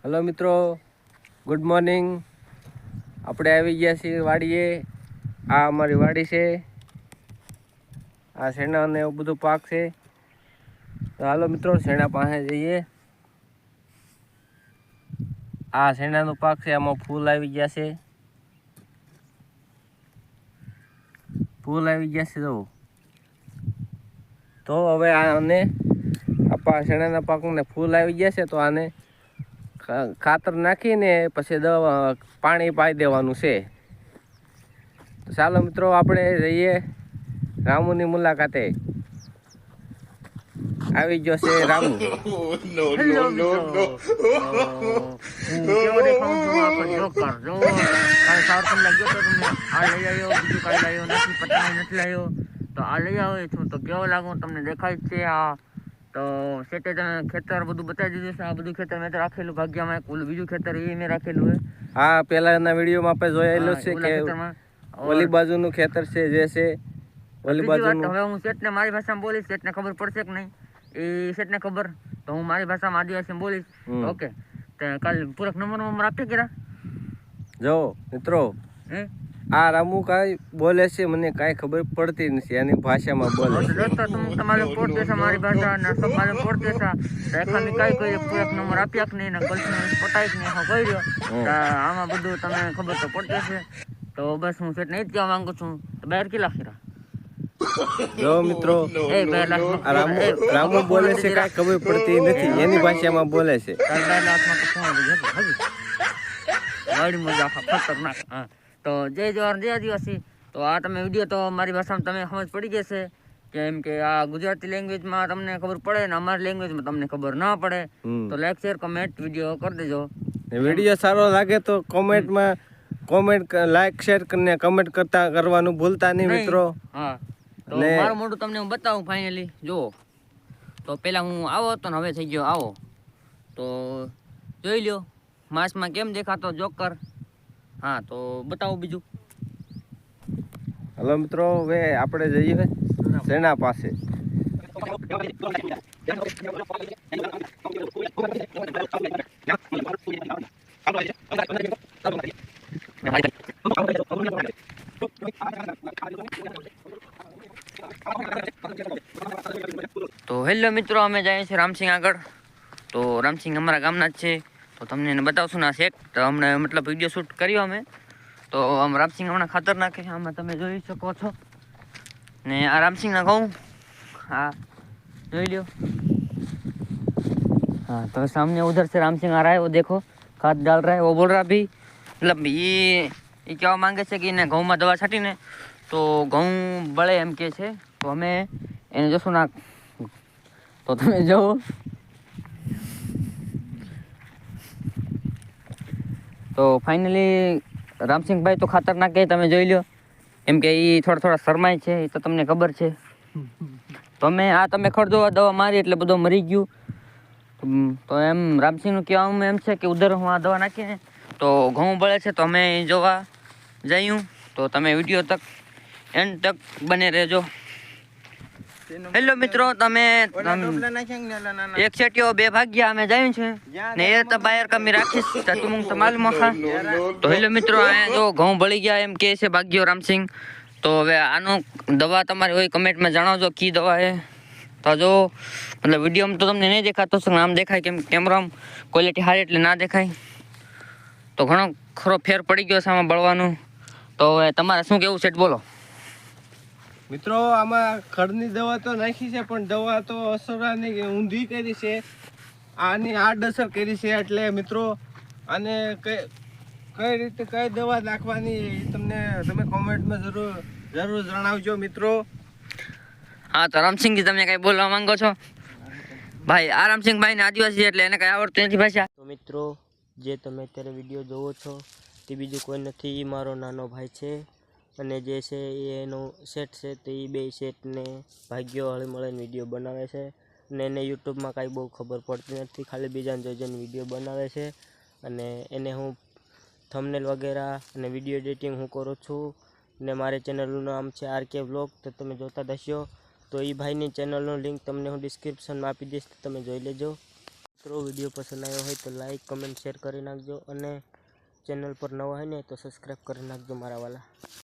Hello मित्रों, good morning. આપણે આવી ગયા છીએ વાડીએ। આ અમારી વાડી છે। આ શેણા ને એવું બધું પાક છે। તો હાલો મિત્રો શેણા પાસે જઈએ। આ શેણાનો પાક છે, આમાં ફૂલ આવી ગયા છે। ફૂલ આવી ગયા છે તો હવે આને આપણા શેણાના પાકને ફૂલ આવી ગયા છે, તો આને ખાતર નાખીને પછી દવા પાણી પાઈ દેવાનું છે। તો ચાલો મિત્રો આપણે જઈએ રામુની મુલાકાતે। આવી ગયો છે રામુ। હેલો મિત્રો, કેવો દેખાઉં છું? આખો જોકર જો કાલ સાર પણ લાગ્યો તો તમને આ લઈ આવ્યો, બીજું કાલ લાવ્યો નથી, પટાઈ નથી લાવ્યો, તો આ લઈ આવ્યો છું। તો કેવો લાગુ તમને દેખાય છે? આ તો સેટે તમે ખેતર બધું બતાવી દીધું છે। આ બધું ખેતર મેં તો રાખેલું, ભાગ્યામાં એક ઓલું બીજું ખેતર એ મેં રાખેલું છે। હા, પહેલાના વિડીયોમાં આપણે જોયેલું છે કે ઓલી બાજુનું ખેતર છે જે છે ઓલી બાજુનું। હવે હું સેટને મારી ભાષામાં બોલીશ, સેટને ખબર પડશે કે નહીં એ સેટને ખબર, તો હું મારી ભાષામાં આદિવાસીમાં બોલીશ। ઓકે, તો કાલ પૂરક નંબર આપી ગયા જો મિત્રો। આ રામુ કાંઈ બોલે છે મને કાંઈ ખબર પડતી નથી, એની ભાષામાં બોલે છે। દોસ્તો तुम તમારે પોડતે છે મારી ભાષા ના સબ મારે પોડતે છે, તો એખામી કાંઈ કોઈ પૂરક નંબર આપ્યા કે નહીં ને ગર્લ્સને પટાઈ કે નહીં હા કહી દો। આમાં બધું તમને ખબર તો પડતે છે। તો બસ હું સેટને જ કહેવા માંગુ છું, તો બહાર કેટલા ખીરા જો મિત્રો, રામુ બોલે છે કાંઈ ખબર પડતી નથી, એની ભાષામાં બોલે છે। ખતરનાક। હા, તો જય જવાહર જય આદિવાસી। તો આ તમે વિડીયો તો મારી ભાષામાં તમે સમજ પડી જશે, કેમ કે આ ગુજરાતી લેંગ્વેજમાં તમને ખબર પડે ને અમારી લેંગ્વેજમાં તમને ખબર ના પડે, તો લાઈક શેર કમેન્ટ વિડીયો કરી દેજો। વિડીયો સારો લાગે તો કોમેન્ટ લાઈક શેર કરીને કમેન્ટ કરવાનું ભૂલતા નહીં મિત્રો। હા, તો મારું મોઢું તમને હું બતાવું ફાઇનલી જુઓ। તો પહેલા હું આવો હતો ને હવે થઈ ગયો આવો, તો જોઈ લ્યો માસમાં કેમ દેખાતો જોકર। હા, તો બતાવો બીજું। હલો મિત્રો, હવે આપણે જઈએ શેણા પાસે। તો હેલો મિત્રો, અમે જઈએ છીએ રામસિંહ આગળ। તો રામસિંહ અમારા ગામના જ છે, તો તમને એને બતાવશું ને આ સેટ તો અમને મતલબ વિડીયો શૂટ કર્યો અમે। તો આમ રામસિંહ હમણાં ખાતર નાખે છે, આમાં તમે જોઈ શકો છો ને। આ રામસિંહના ઘઉં હા જોઈ લ્યો। हाँ, तो सामने उधर से राम सिंह आ रहा है, वो देखो खाद डाल रहा है। वो बोल रहा भी मतलब ये क्या मांगे છે કે એને ઘઉંમાં દવા છાંટીને તો ઘઉં બળે એમ કે છે। તો અમે એને જોશું ના, તો તમે જો તો ફાઇનલી રામસિંહભાઈ તો ખાતર નાખે તમે જોઈ લો, એમ કે એ થોડા શરમાય છે, એ તો તમને ખબર છે। તો અમે આ તમે ખડદોવા દવા મારી એટલે બધો મરી ગયું। તો એમ રામસિંહનું કહેવાનું એમ છે કે ઉધર હું આ દવા નાખીને તો ઘઉં બળે છે, તો અમે જોવા જઈએ। તો તમે વિડીયો તક એન્ડ તક બને રહેજો। હેલો મિત્રો, તમે એક સેટીઓ બે ભાગ્યા અમે જઈએ છે ને એ તો બાયર કમી રાખીશ તું માલુમ હા। તો હેલો મિત્રો, આ જો ઘઉં બળી ગયા એમ કે છે ભાગ્યો રામસિંહ। તો હવે આનું દવા તમારી હોય કમેન્ટમાં જણાવજો કી દવા છે। તો જો मतलब वीडियो में तो તમને नहीं દેખાતો છે, આમ દેખાય કેમ કેમેરામાં ક્વોલિટી સારી એટલે ના દેખાય। તો ઘણો ખરો ફેર પડી ગયો છે આમાં બળવાનું। તો હવે તમારે શું કેવું છે બોલો મિત્રો। આમાં ખડની દવા તો નાખી છે, પણ દવા તો અસરની ઊંધી કરી છે, આની આડઅસર કરી છે। એટલે મિત્રો આને કઈ રીતે કઈ દવા નાખવાની તમે કોમેન્ટમાં જરૂર જણાવજો મિત્રો। હા, તો રામસિંહજી તમે કઈ બોલવા માંગો છો ભાઈ? આ રામસિંહભાઈ ને આદિવાસી એટલે એને કઈ આવડતું નથી ભાષા। તો મિત્રો, જે તમે અત્યારે વિડીયો જોવો છો તે બીજું કોઈ નથી, એ મારો નાનો ભાઈ છે, અને જે છે એનો સેટ છે, તો એ બે સેટને ભાગ્યો હળી મળીને વિડીયો બનાવે છે, અને એને યુટ્યુબમાં કાંઈ બહુ ખબર પડતી નથી, ખાલી બીજાને જોઈને વિડીયો બનાવે છે। અને એને હું થંબનેલ વગેરે અને વિડીયો એડિટિંગ હું કરું છું, ને મારી ચેનલનું નામ છે RK વ્લોગ, તો તમે જોતા દસ્યો। તો એ ભાઈની ચેનલનું લિંક તમને હું ડિસ્ક્રિપ્શનમાં આપી દઈશ, તો તમે જોઈ લેજો। મિત્રો વિડીયો પસંદ આવ્યો હોય તો લાઈક કમેન્ટ શેર કરી નાખજો અને ચેનલ પર નવા હોય ને તો સબસ્ક્રાઈબ કરી નાખજો મારા વાલા.